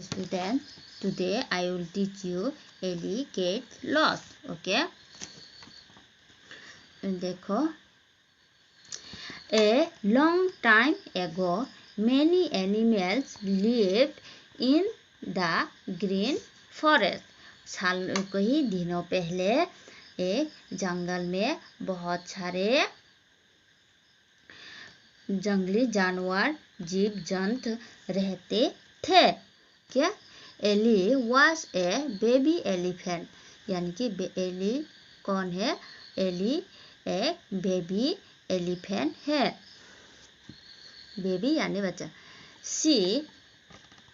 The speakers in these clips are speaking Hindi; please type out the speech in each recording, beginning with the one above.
Student, today I will teach you Ellie get lost. Okay? देखो, a long time ago, many animals lived in the green forest. कई दिनों पहले एक जंगल में बहुत सारे जंगली जानवर जीव जंतु रहते थे। क्या? Ellie was a baby elephant, यानी कि एली कौन है? एली एक बेबी एलिफेंट है। बेबी यानी बच्चा। She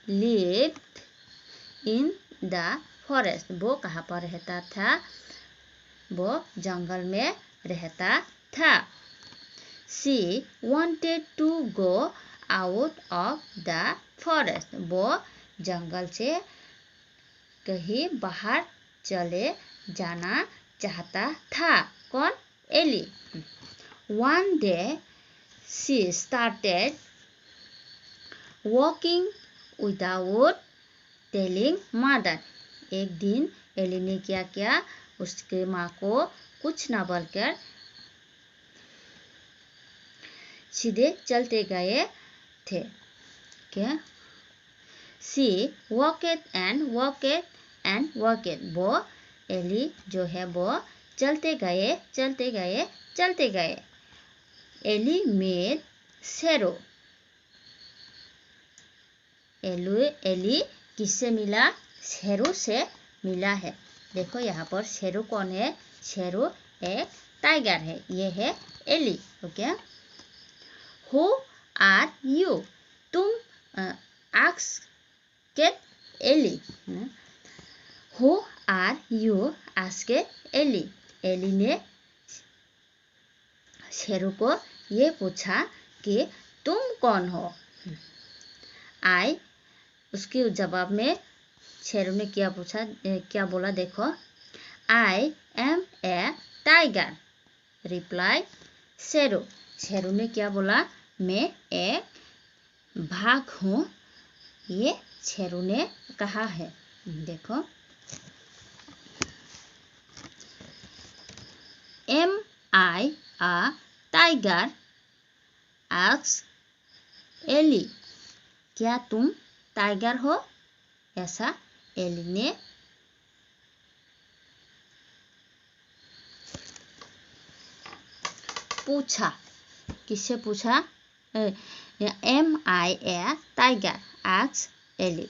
lived in the forest, वो कहाँ पर रहता था? वो जंगल में रहता था। She wanted to go out of the forest, वो जंगल से कहीं बाहर चले जाना चाहता था। कौन? Eli. One day she started walking without telling mother, एक दिन एली ने क्या किया? उसके माँ को कुछ ना बोलकर सीधे चलते गए थे। क्या? She walked and walked and walked, वो एली जो है वो चलते गए। एली मेड शेरो, एली किससे मिला? शेरू से मिला है। देखो यहाँ पर शेरू कौन है? शेरू एक टाइगर है। ये है Ellie. Okay? Who are you? तुम asked Ellie. Who are you? asked Ellie. Ellie ने शेरू को ये पूछा कि तुम कौन हो? आई, उसके जवाब में शेरू ने क्या बोला? देखो, I am a tiger, reply Sheru. Sheru ने क्या बोला? मैं एक बाघ हूँ, ये शेरू ने कहा है। देखो, am I a tiger? Asked Ellie, क्या तुम टाइगर हो? ऐसा एली ने पूछा। किससे पूछा? Am I a tiger? Asked Ellie.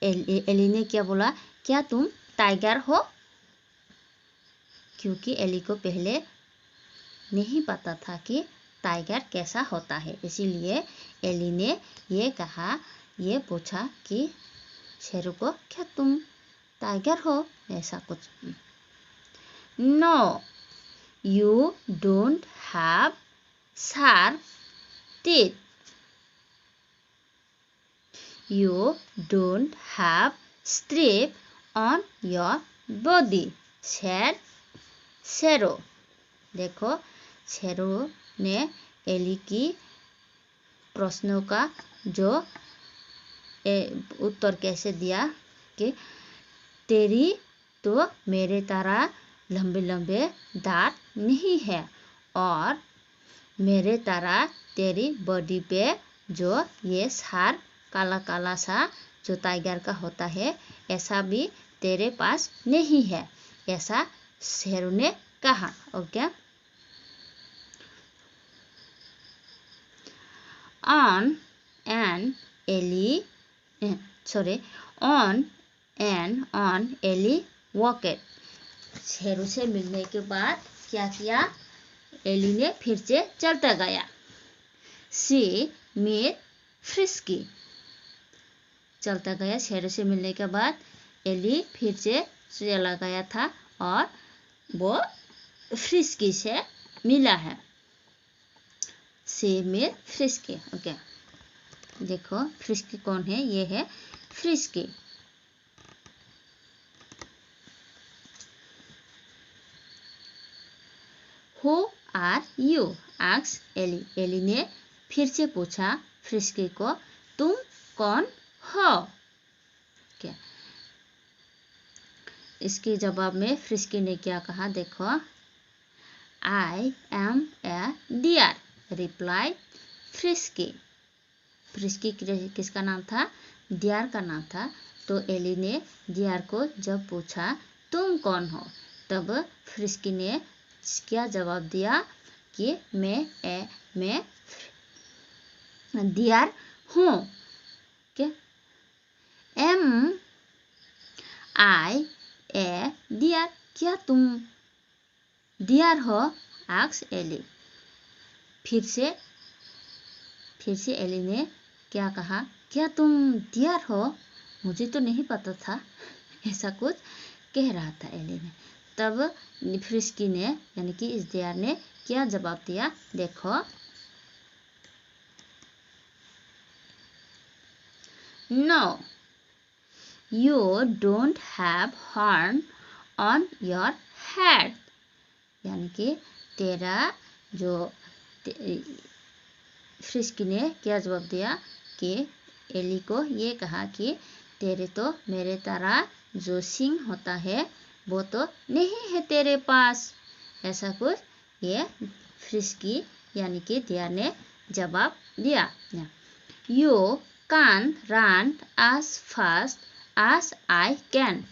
Ellie ने क्या बोला? क्या तुम टाइगर हो? क्योंकि एली को पहले नहीं पता था कि टाइगर कैसा होता है, इसीलिए एली ने ये पूछा कि शेरू को, क्या तुम टाइगर हो? ऐसा कुछ। No, you don't have sharp teeth, you don't have strip on your body, said Sheru. देखो, शेरू ने एली की प्रश्नों का जो उत्तर कैसे दिया कि तेरी तो मेरे तरह लंबे लंबे दांत नहीं है, और मेरे तरह तेरी बॉडी पे जो ये सार काला काला सा जो टाइगर का होता है, ऐसा भी तेरे पास नहीं है, ऐसा शेरू ने कहा। Okay? On and Ellie walked. Sheru से मिलने के बाद क्या किया? एली ने फिर से चलता गया। She met Frisky. चलता गया। शेरू से मिलने के बाद एली फिर से चला गया था और वो फ्रिस्की से मिला है। She met Frisky. ओके? देखो, फ्रिस्की कौन है? ये है Frisky. Who are you? asked Ellie. Ellie ने फिर से पूछा फ्रिस्की को, तुम कौन हो? क्या इसके जवाब में फ्रिस्की ने क्या कहा, देखो। I am a deer, reply Frisky. Frisky किसका नाम था? डियर का नाम था। तो एली ने डियर को जब पूछा तुम कौन हो, तब फ्रिस्की ने क्या जवाब दिया कि मैं डियर हूँ। क्या एम आई ए डियर, क्या तुम डियर हो? Asked Ellie. फिर से एली ने क्या कहा, क्या तुम डियर हो? मुझे तो नहीं पता था। ऐसा कुछ कह रहा था एली ने। तब फ्रिस्की ने यानी कि इस डियर ने क्या जवाब दिया, देखो। No, you don't have horn on your head, यानी कि तेरा जो फ्रिस्की ने क्या जवाब दिया कि एली को ये कहा कि तेरे तो मेरे तरह जो सिंग होता है वो तो नहीं है तेरे पास। ऐसा कुछ ये फ्रिस्की यानी कि डियर ने जवाब दिया। You can run as fast as I can,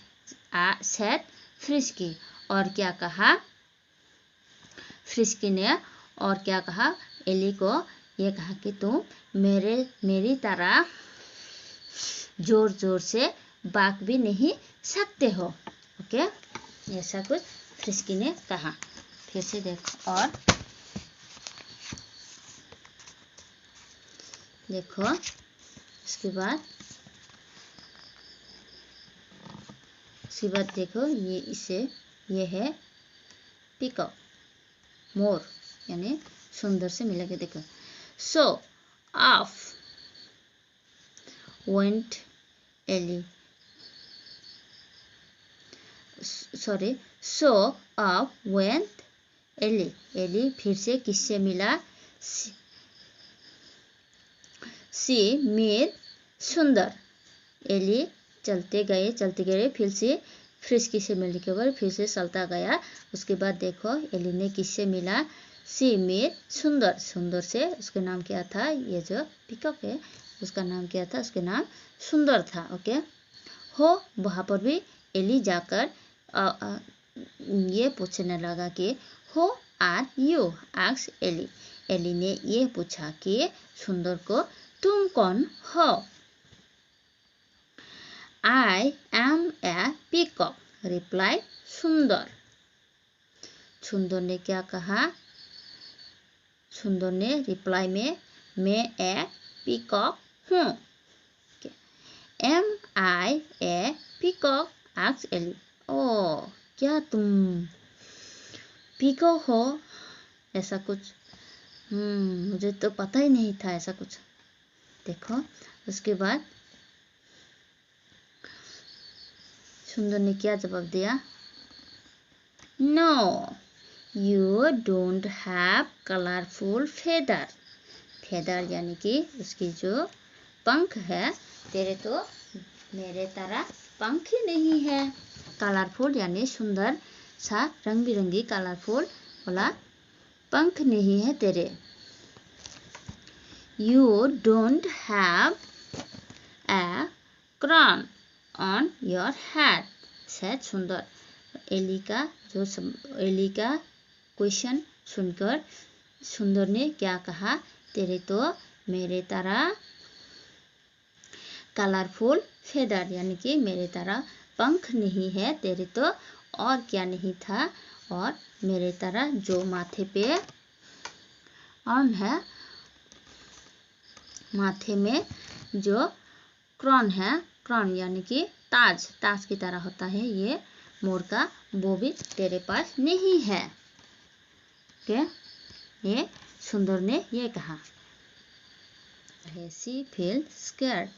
said Frisky. और क्या कहा फ्रिस्की ने, और क्या कहा एली को, ये कहा कि तुम मेरी तरह जोर जोर से भाग भी नहीं सकते हो। ओके, ऐसा कुछ फ्रिस्की ने कहा। फिर से देखो, और देखो उसके बाद देखो ये है पीकॉक, मोर, यानी सुंदर से मिलेगा। देखो, so off went Ellie, sorry, so off went Ellie. Ellie फिर से किससे मिला? सी मीट सुंदर। एली चलते गए, फिर से फ्रिस्की से मिलने के बाद फिर से चलता गया। उसके बाद देखो एली ने किससे मिला? सी मीट सुंदर। सुंदर से उसका नाम क्या था? ये जो पीकॉक है उसका नाम क्या था? उसका नाम सुंदर था। ओके, हो वहाँ पर भी एली जाकर ये पूछने लगा कि who are you, asked Ellie. Ellie ने ये पूछा कि सुंदर को तुम कौन हो? I am a peacock, reply Sundar. Sundar ने क्या कहा? सुंदर ने रिप्लाई में मैं ए पीकॉक हूँ। M I A peacock, asked Eli. ओ, क्या तुम पीकॉक हो? ऐसा कुछ मुझे तो पता ही नहीं था ऐसा कुछ। देखो उसके बाद सुंदर ने क्या जवाब दिया? No, you don't have colourful feather. Feather यानी कि उसकी जो पंख है, तेरे तो मेरे तरह पंख ही नहीं है। कलरफुल यानी सुंदर सा रंग बिरंगी कलरफुल वाला पंख नहीं है तेरे। You don't have a crown on your head, said Sundar. Ellie का क्वेश्चन सुनकर सुंदर ने क्या कहा? तेरे तो मेरे तरह कलरफुल फेदर यानी कि मेरे तरह पंख नहीं है तेरे तो, और क्या नहीं था? और मेरे तरह जो माथे पे ऑन है, माथे में जो क्रॉन है, क्रॉन यानी कि ताज की तरह होता है ये मोर का, वो भी तेरे पास नहीं है। क्या ये सुंदर ने ये कहा। She felt scared.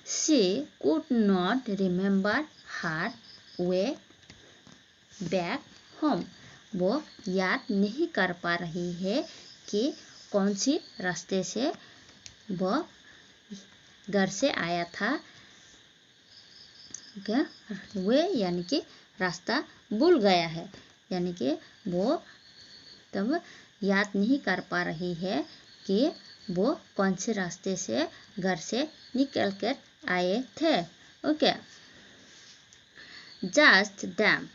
She could not remember her way back home. वो याद नहीं कर पा रही है कि कौन सी रास्ते से वो घर से आया था। क्या वे यानी कि रास्ता भूल गया है, यानी कि वो तब याद नहीं कर पा रही है कि वो कौन से रास्ते से घर से निकल कर आए थे। ओके, जस्ट देन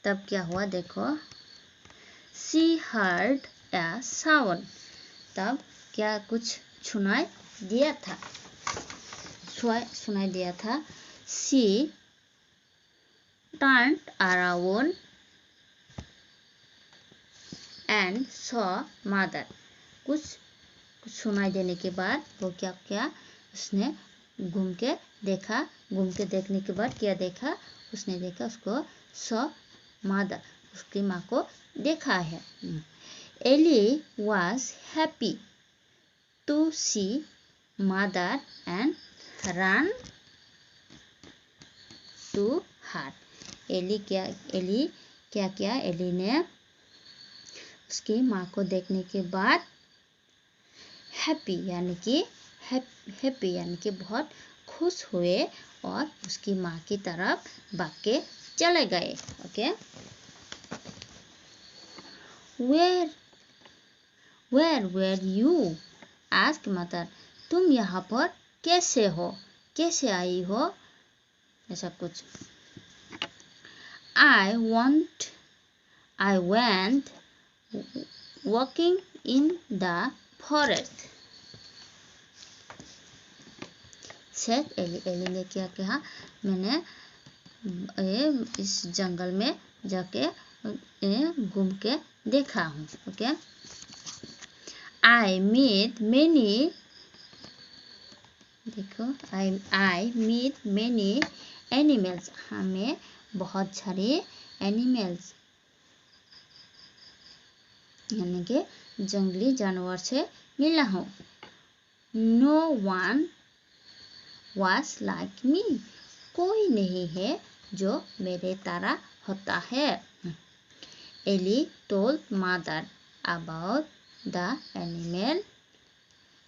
तब क्या हुआ देखो, शी हर्ड अ साउंड, तब क्या कुछ सुनाई दिया था, सुनाई दिया था। She turned around and saw mother, कुछ सुनाई देने के बाद वो क्या क्या उसने घूम के देखा, घूम के देखने के बाद क्या देखा, उसने देखा उसको saw mother, उसकी माँ को देखा है। Ellie was happy to see mother and ran to her, Ellie क्या किया, एली ने उसकी माँ को देखने के बाद हैप्पी यानी कि बहुत खुश हुए और उसकी माँ की तरफ भाग के चले गए। Okay, where were you ask mother, तुम यहाँ पर कैसे हो, कैसे आई हो, ऐसा कुछ। I went walking in the forest, said Ellie ने क्या कहा, मैंने इस जंगल में जाके घूम के देखा हूँ। ओके, I meet many, देखो I meet many animals, हमें बहुत सारे एनिमल्स यानी कि जंगली जानवर से मिला हूँ। No one was like me, कोई नहीं है जो मेरे तरह होता है। Ellie told mother about the animal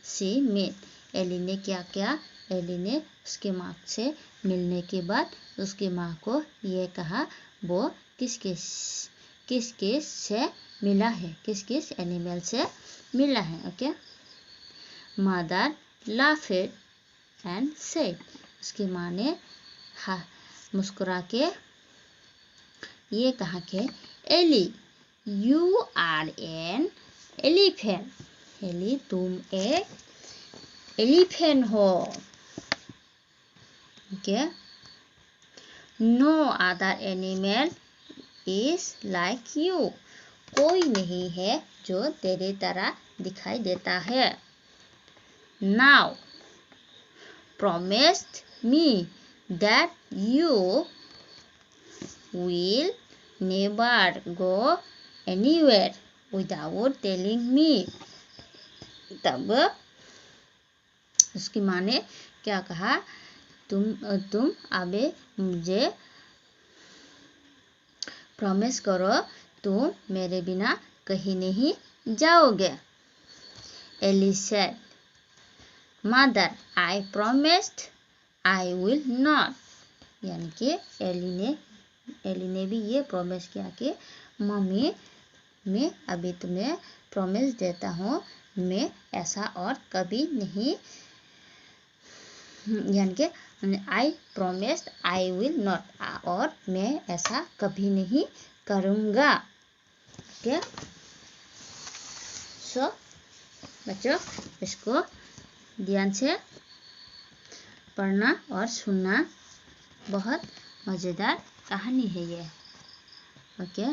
she met, Ellie ने क्या किया, एली ने उसकी माँ से मिलने के बाद उसकी माँ को ये कहा वो किस से मिला है, किस एनिमल से मिला है। Okay, mother laughed and said, उसकी माँ ने मुस्कुरा के ये कहा कि Ellie you are an elephant, Ellie तुम एक एलिफेंट हो। Okay, no other animal is like you, कोई नहीं है जो तेरे तरह दिखाई देता है। Now promised me that you will never go anywhere without telling me, तब उसकी माँ ने क्या कहा, तुम अबे मुझे प्रॉमिस करो तुम मेरे बिना कहीं नहीं जाओगे। Ellie said, mother I promised I will not, यानी कि एली ने भी ये प्रॉमिस किया कि मम्मी मैं अभी तुम्हें प्रॉमिस देता हूँ मैं ऐसा और कभी नहीं, यानी कि आई प्रॉमिस्ड आई विल नॉट, और मैं ऐसा कभी नहीं करूँगा। ओके, सो बच्चों इसको ध्यान से पढ़ना और सुनना, बहुत मज़ेदार कहानी है ये। ओके।